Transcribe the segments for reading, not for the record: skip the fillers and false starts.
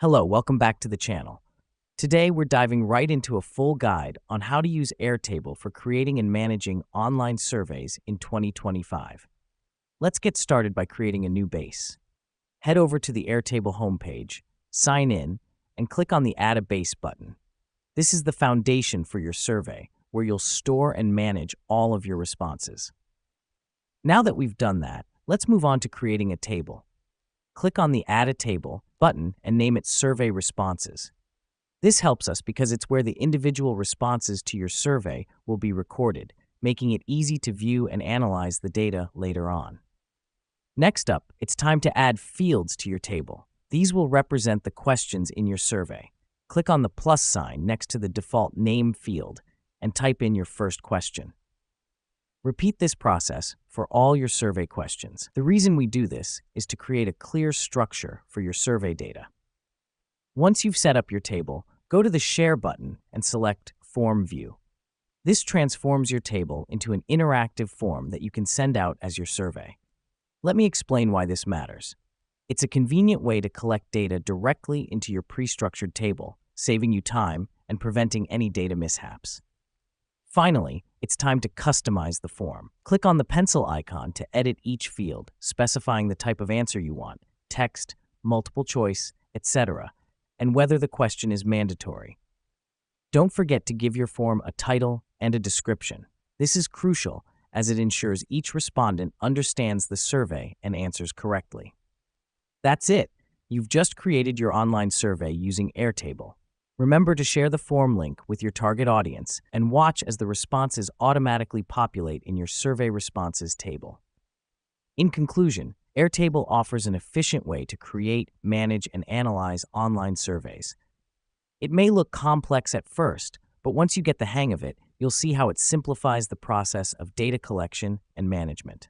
Hello, welcome back to the channel. Today, we're diving right into a full guide on how to use Airtable for creating and managing online surveys in 2025. Let's get started by creating a new base. Head over to the Airtable homepage, sign in, and click on the Add a Base button. This is the foundation for your survey, where you'll store and manage all of your responses. Now that we've done that, let's move on to creating a table. Click on the Add a Table button and name it Survey Responses. This helps us because it's where the individual responses to your survey will be recorded, making it easy to view and analyze the data later on. Next up, it's time to add fields to your table. These will represent the questions in your survey. Click on the plus sign next to the default name field and type in your first question. Repeat this process for all your survey questions. The reason we do this is to create a clear structure for your survey data. Once you've set up your table, go to the Share button and select Form View. This transforms your table into an interactive form that you can send out as your survey. Let me explain why this matters. It's a convenient way to collect data directly into your pre-structured table, saving you time and preventing any data mishaps. Finally, it's time to customize the form. Click on the pencil icon to edit each field, specifying the type of answer you want, text, multiple choice, etc., and whether the question is mandatory. Don't forget to give your form a title and a description. This is crucial as it ensures each respondent understands the survey and answers correctly. That's it. You've just created your online survey using Airtable. Remember to share the form link with your target audience and watch as the responses automatically populate in your survey responses table. In conclusion, Airtable offers an efficient way to create, manage, and analyze online surveys. It may look complex at first, but once you get the hang of it, you'll see how it simplifies the process of data collection and management.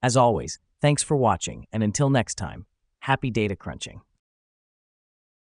As always, thanks for watching, and until next time, happy data crunching.